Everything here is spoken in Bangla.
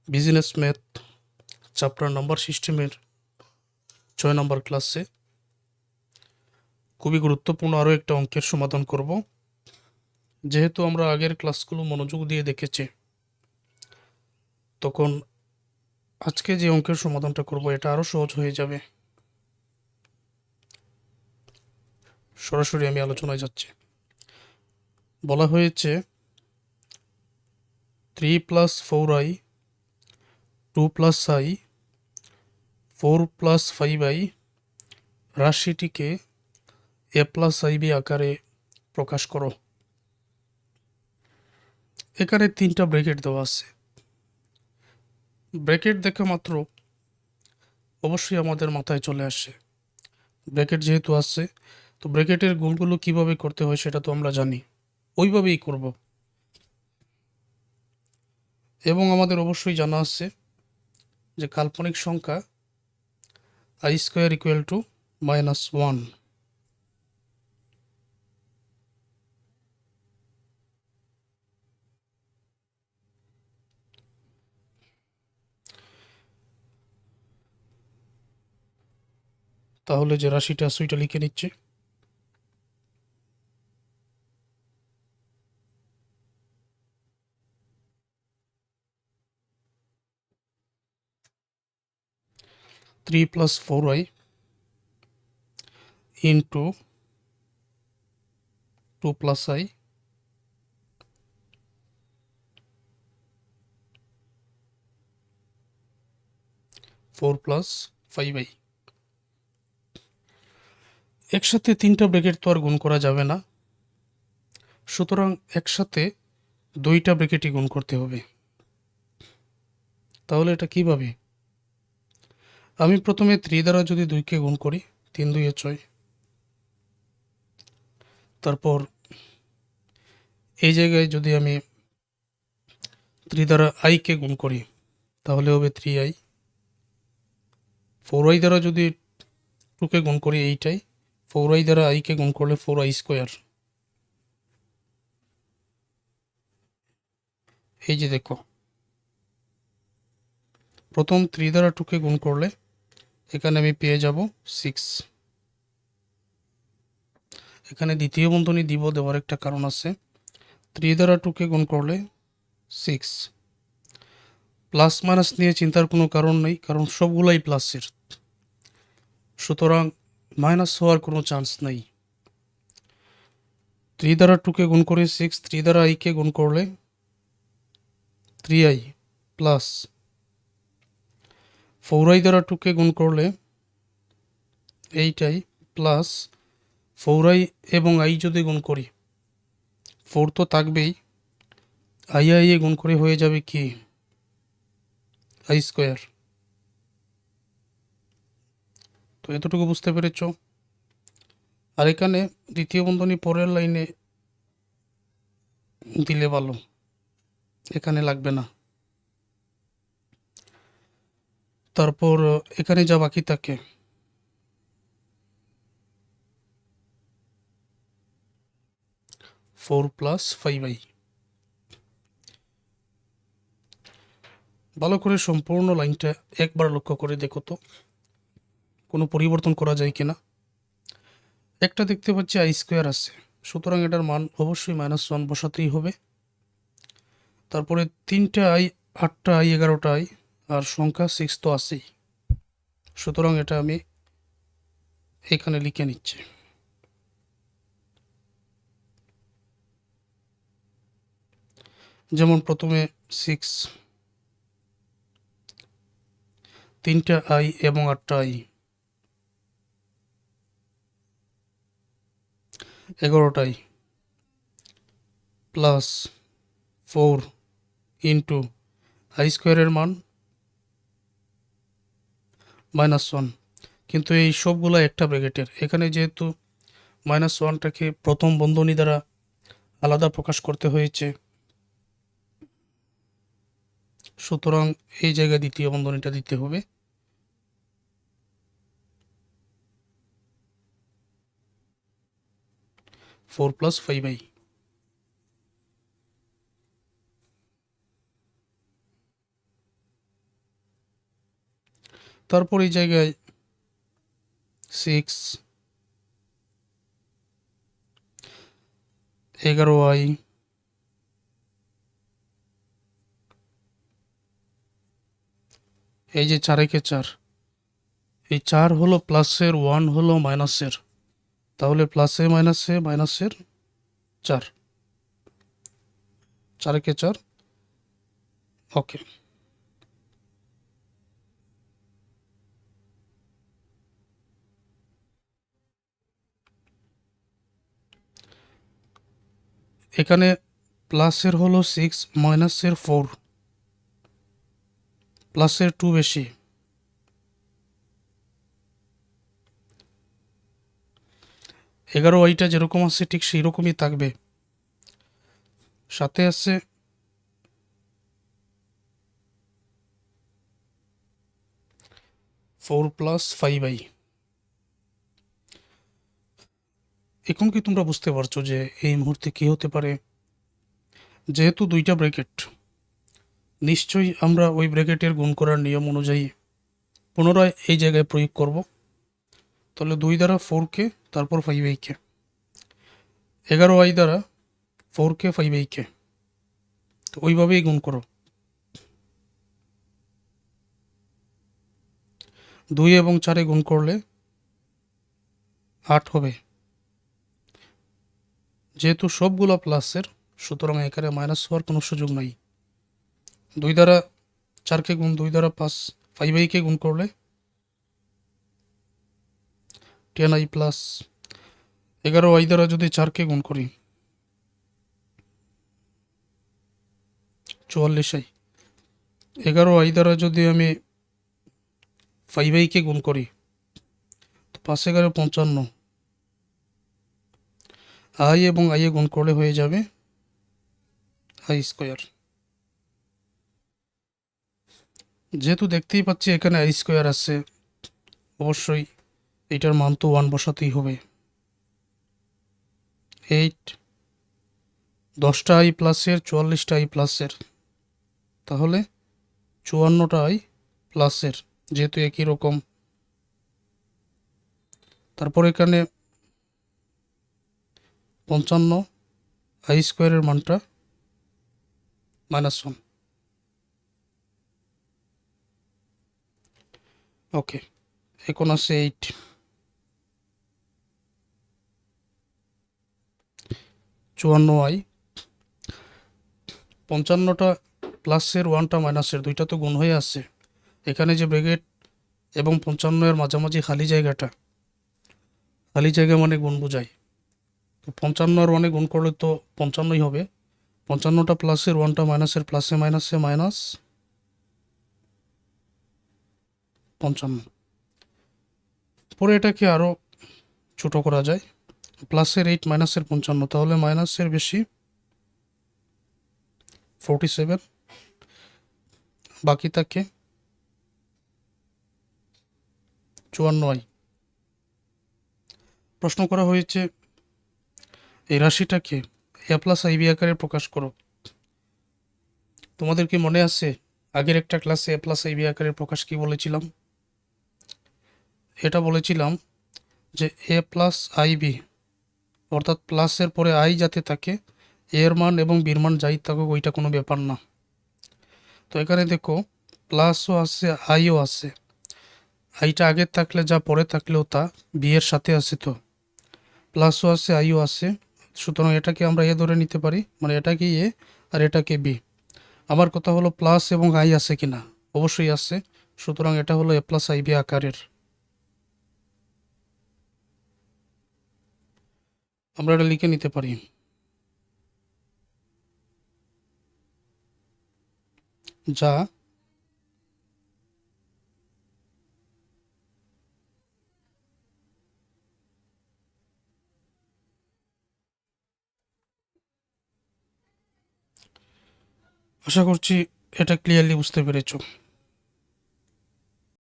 বিজনেস ম্যাথ চ্যাপ্টার নাম্বার সিস্টেমের 6 নম্বর ক্লাসে খুবই গুরুত্বপূর্ণ আরও একটা অঙ্কের সমাধান করব। যেহেতু আমরা আগের ক্লাসগুলো মনোযোগ দিয়ে দেখেছি, তখন আজকে যে অঙ্কের সমাধানটা করব এটা আরও সহজ হয়ে যাবে। সরাসরি আমি আলোচনায় যাচ্ছি। বলা হয়েছে 3 + 4i 2 + i 4 + 5i রাশিটিকে a + ib আকারে প্রকাশ করো। এখানে 3টা ব্র্যাকেট দেওয়া আছে। ব্র্যাকেট দেখা মাত্র অবশ্যই আমাদের মাথায় চলে আসে, ব্র্যাকেট যেহেতু আছে তো ব্র্যাকেটের গুণগুলো কিভাবে করতে হয় সেটা তো আমরা জানি, ওইভাবেই করব। এবং আমাদের অবশ্যই জানা আছে যে কাল্পনিক সংখ্যা i² = -1। তাহলে যে রাশিটা আছে ওইটা লিখে নিচ্ছে। 3 + 4i ইন্টু 2 + i 4 + 5i। একসাথে 3টা ব্র্যাকেট তো আর গুণ করা যাবে না, সুতরাং একসাথে 2টা ব্র্যাকেটই গুণ করতে হবে। তাহলে এটা কিভাবে? আমি প্রথমে 3 দ্বারা যদি 2কে গুণ করি, 3 × 2 = 6। তারপর এই জায়গায় যদি আমি 3 দ্বারা i-কে গুণ করি তাহলে হবে 3i। 4i দ্বারা যদি 2কে গুণ করি, এইটাই 4i দ্বারা i-কে গুণ করলে 4i²। এই যে দেখো, প্রথম 3 দ্বারা 2কে গুণ করলে এখানে আমি পেয়ে যাব 6। এখানে দ্বিতীয় বন্ধনী দিব, দেওয়ার একটা কারণ আছে। 3 দ্বারা 2কে গুণ করলে 6। প্লাস মাইনাস নিয়ে চিন্তার কোনো কারণ নেই, কারণ সবগুলাই প্লাসের, সুতরাং মাইনাস হওয়ার কোনো চান্স নেই। 3 দ্বারা 2কে গুণ করে 6, 3 দ্বারা i-কে গুণ করলে 3i প্লাস 4i দ্বারা 2কে গুণ করলে 8i প্লাস 4i এবং i যদি গুণ করি 4 তো থাকবেই, i গুণ করে হয়ে যাবে কি i²। তো এতটুকু বুঝতে পেরেছ। আর এখানে দ্বিতীয় বন্ধনী পরের লাইনে দিলে ভালো, এখানে লাগবে না। তারপর এখানে যা বাকি থাকে 4 + 5i। ভালো করে সম্পূর্ণ লাইনটা একবার লক্ষ্য করে দেখো তো কোনো পরিবর্তন করা যায় কিনা। একটা দেখতে পাচ্ছি i² আছে, সুতরাং এটার মান অবশ্যই -1 বসাতেই হবে। তারপরে 3টা i, 8টা i, 11টা i আর সংখ্যা 6 তো আছেই, সুতরাং এটা আমি এখানে লিখে নিচ্ছি। যেমন প্রথমে 6, 3টা i এবং 8টা i, 11টা i plus 4 into i² এর মান -1। কিন্তু এই সবগুলো একটা ব্র্যাকেটের, এখানে যেহেতু -1টাকে প্রথম বন্ধনী দ্বারা আলাদা প্রকাশ করতে হয়েছে, সুতরাং এই জায়গায় দ্বিতীয় বন্ধনীটা দিতে হবে। Four + 5i। তারপর এই জায়গায় 6 11y এই যে 4 একে 4, এই 4 হলো প্লাসের, 1 হলো মাইনাসের, তাহলে প্লাসে মাইনাসে মাইনাসের 4, 4 একে 4। ওকে, এখানে প্লাসের হলো 6, মাইনাসের 4, প্লাসের 2 বেশি, এগারো ওয়াইটা যেরকম আছে ঠিক সেই রকমই থাকবে, সাথে আছে 4 প্লাস 5i। এখন কি তোমরা বুঝতে পারছো যে এই মুহূর্তে কি হতে পারে? যেহেতু দুইটা ব্র্যাকেট, নিশ্চয়ই আমরা ওই ব্র্যাকেটের গুণ করার নিয়ম অনুযায়ী পুনরায় এই জায়গায় প্রয়োগ করব। তাহলে 2 দ্বারা 4কে, তারপর 5i কে, 11i দ্বারা 4কে 5i কে, তো ওইভাবেই গুণ করো। 2 এবং 4 গুণ করলে 8 হবে। যেহেতু সবগুলো প্লাসের, সুতরাং এখানে মাইনাস হওয়ার কোনো সুযোগ নাই। 2 দ্বারা 4কে গুণ, 2 দ্বারা 5i কে গুণ করলে 10i প্লাস 11i দ্বারা যদি 4কে গুণ করি 44i, 11i দ্বারা যদি আমি 5i কে গুণ করি তো 5 11 55, i এবং i এ গুণ করলে হয়ে যাবে i স্কোয়ার। যেহেতু দেখতেই পাচ্ছি এখানে i স্কোয়ার আছে, অবশ্যই এটার মান তো 1 বসাতেই হবে। 8, 10টা i প্লাসের, 44টা i প্লাসের, তাহলে 54টা i প্লাসের, যেহেতু একই রকম। তারপর এখানে 55, i স্কোয়ারের মানটা -1। ওকে, এখন আছে 8, 54i, 55টা প্লাসের, 1টা মাইনাসের, দুইটা তো গুণ হয়ে আছে। এখানে যে ব্র্যাকেট এবং 55 মাঝামাঝি খালি জায়গাটা, খালি জায়গা মানে গুণ বোঝায়। তো 55 আর 1 গুণ করলে তো 55ই হবে। 55টা প্লাসের, 1টা মাইনাসের, প্লাসে মাইনাসে মাইনাস 55। পরে এটাকে আরও ছোট করা যায়, প্লাসের 8 মাইনাসের 55, তাহলে মাইনাসের বেশি 47, বাকি থাকে 54i। প্রশ্ন করা হয়েছে এই রাশিটাকে a প্লাস আইবি আকারে প্রকাশ করো। তোমাদের কি মনে আছে আগের একটা ক্লাসে a প্লাস আইবি আকারের প্রকাশ কি বলেছিলাম? এটা বলেছিলাম যে a প্লাস আইবি, অর্থাৎ প্লাসের পরে আই যাতে থাকে, এর মান এবং বির মান যাই থাকুক ওইটা কোনো ব্যাপার না। তো এখানে দেখো প্লাসও আছে, আইও আছে, আইটা আগে থাকলে যা পরে থাকলেও তা বি এর সাথে আছে, তো প্লাসও আছে আইও আছে, সুতরাং এটাকে আমরা এ ধরে নিতে পারি, মানে এটাকে এ আর এটাকে বি। আমার কথা হলো প্লাস এবং আই আছে কিনা, অবশ্যই আছে, সুতরাং এটা হলো এ প্লাস আইবি আকারের। আমরা এটা লিখে নিতে পারি, যা আশা করছি এটা ক্লিয়ারলি বুঝতে পেরেছো।